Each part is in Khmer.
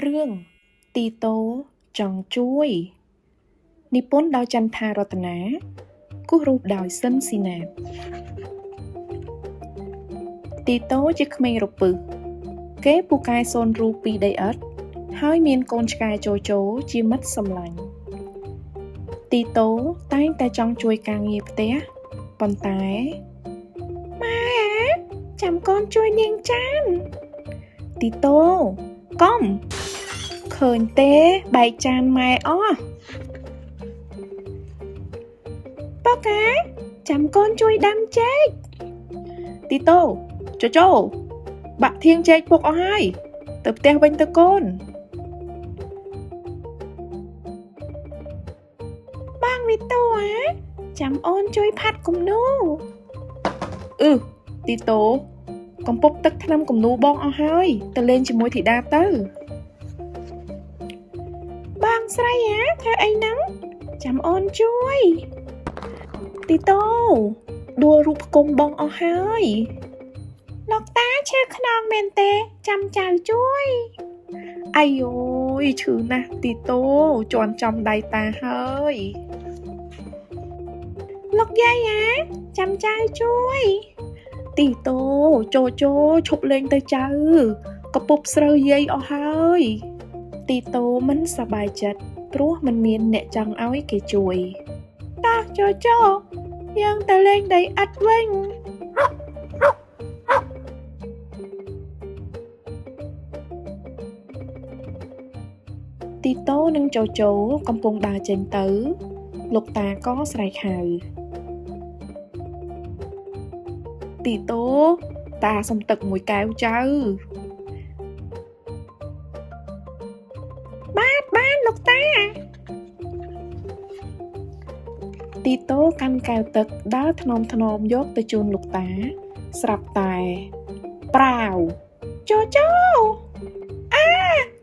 រឿងទីតូចង់ជួយនិពន្ធដោយចន្ទថារតនាគូសរូបដោយស៊ិនស៊ីណាតទីតូជាក្មេងរពឹសគេពូកែសូនរូបពីដីឥដ្ឋហើយមានកូនឆ្កែជោជោជាមិត្តសម្លាញ់ទីតូតែងតែចង់ជួយការងារផ្ទះប៉ុន្តែម៉ែចាំកូនជួយនាងចានទីតូកុំឃើញទេបែកចានម៉ែអស់ប៉ាកាចាំកូនជួយដាំចេកទីតូជូជូបាក់ធៀងចេកពុកអស់ហើយទៅផ្ទះវិញទៅកូនបងវិទូចាំអូនជួយផាត់គំនូទីតូកំពប់ទឹកថ្នាំគំនូបងអស់ហើយទៅលេងជាមួយធីតាទៅបងស្រីធ្វើអីហ្នឹងចាំអូនជួយទីតូដួលរូបផ្គុំបងអស់ហើយលោកតាឈឺខ្នងមែនទេចាំចៅជួយអាយយឈឺណាស់ទីតូជន់ចំដៃតាហើយលោកយាយចាំចៅជួយទីតូជោជោឈប់លេងទៅចៅកពុបស្រូវយាយអស់ហើយទីតូមិនសប្បាយចិត្តព្រោះមិនមានអ្នកចង់ឲ្យគេជួយតោះជោជោយើងទៅលេងដីឥដ្ឋវិញទីតូនិងជោជោកំពុងដើរចេញទៅលោកតាក៏ស្រែកហៅទីតូតាសុំទឹកមួយកែវចៅបានលោកតាទីតូកាន់កែវទឹកដើរថ្នមយកទៅជូនលោកតាស្រាប់តែប្រាវជូជូ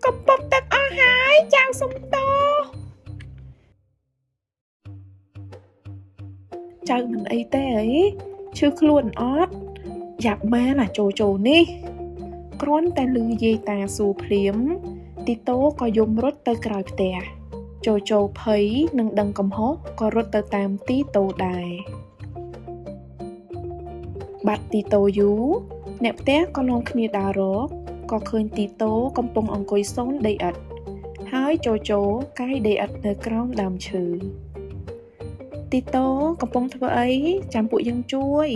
កំពប់ទឹកអស់ហើយចៅសុំទោសចៅមិនអីទេឈឺខ្លួនអត់យ៉ាប់មែនជូជូនេះគ្រាន់តែឮយាយតាសួរភ្លាមទីតូក៏យំរត់ទៅក្រោយផ្ទះជូជូភ័យនឹងដឹងកំហុសក៏រត់ទៅតាមទីតូដែរបាត់ទីតូយូរអ្នកផ្ទះក៏នាំគ្នាដើររកក៏ឃើញទីតូកំពុងអង្គុយសូនដីឥដ្ឋហើយជូជូកាយដីឥដ្ឋនៅក្រោមដើមឈើទីតូកំពុងធ្វើអីចាំពួកយើងជួយ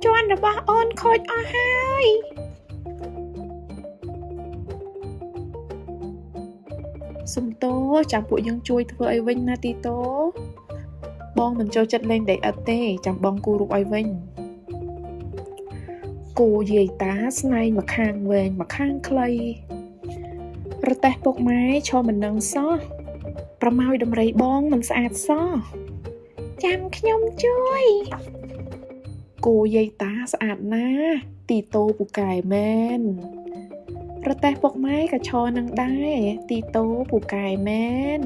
ជន់របស់អូនខូចអស់ហើយសុំទោសចាំពួកយើងជួយធ្វើអីវិញណាទីតូបងមិនចូលចិត្តលេងដីឥដ្ឋទេចាំបងគូររូបឲ្យវិញគូយាយតាស្នែងម្ខាងវែងម្ខាងខ្លីរទេះពុកម៉ែឈរមិននឹងសោះប្រម៉ោយដំរីបងមិនស្អាតសោះចាំខ្ញុំជួយគូយាយតាស្អាតណាស់ទីតូពូកែមែនរទេះពុកម៉ែក៏ឈរនឹងដែរទីតូពូកែមែន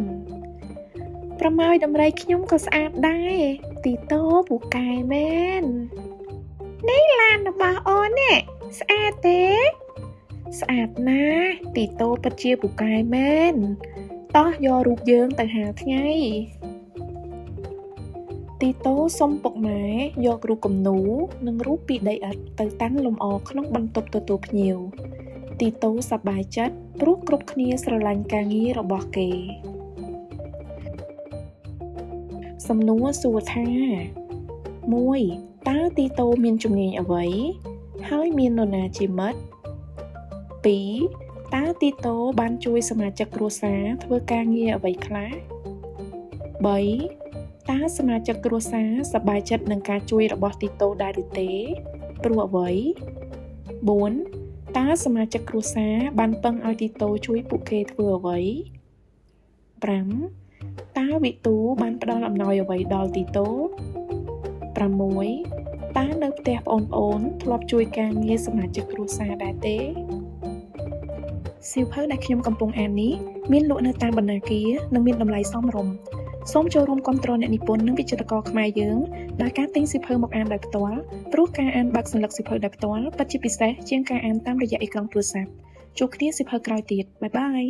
ប្រម៉ោយដំរីខ្ញុំក៏ស្អាតដែរទីតូពូកែមែននេះឡានរបស់អូននេះស្អាតទេស្អាតណាស់ទីតូពិតជាពូកែមែនតោះយករូបយើងទៅហាលថ្ងៃទីតូសុំពុកម៉ែយករូបគំនូនិងរូបពីដីឥដ្ឋទៅតាំងលម្អក្នុងបន្ទប់ទទួលភ្ញៀវទីតូសប្បាយចិត្តព្រោះគ្រប់គ្នាស្រឡាញ់ការងាររបស់គេសំណួរសួរថា1តើទីតូមានជំនាញអ្វីហើយមាននរណាជាមិត្ត2តើទីតូបានជួយសមាជិកគ្រួសារធ្វើការងារអ្វីខ្លះ3តើសមាជិកគ្រួសារសប្បាយចិត្តនឹងការជួយរបស់ទីតូដែរឬទេព្រោះអ្វី4តើសមាជិកគ្រួសារបានពឹងឲ្យទីតូជួយពួកគេធ្វើអ្វី5តើវិទូបានផ្ដល់អំណោយអ្វីដល់ទីតូ6តើនៅផ្ទះប្អូនធ្លាប់ជួយការងារសមាជិកគ្រួសារដែរទេសៀវភៅដែលខ្ញុំកំពុងអាននេះមានលក់នៅតាមបណ្ណាគារនិងមានតម្លៃសមរម្យសូមចូលរួមគាំទ្រអ្នកនិពន្ធនិងវិចិត្រករខ្មែរយើងដោយការទិញសៀវភៅមកអានដោយផ្ទាល់ព្រោះការអានបើកសន្លឹកសៀវភៅដោយផ្ទាល់ពិតជាពិសេសជាងការអានតាមរយៈអេក្រង់ទូរស័ព្ទ ជួបគ្នាសិភៅក្រោយទៀតបាយបាយ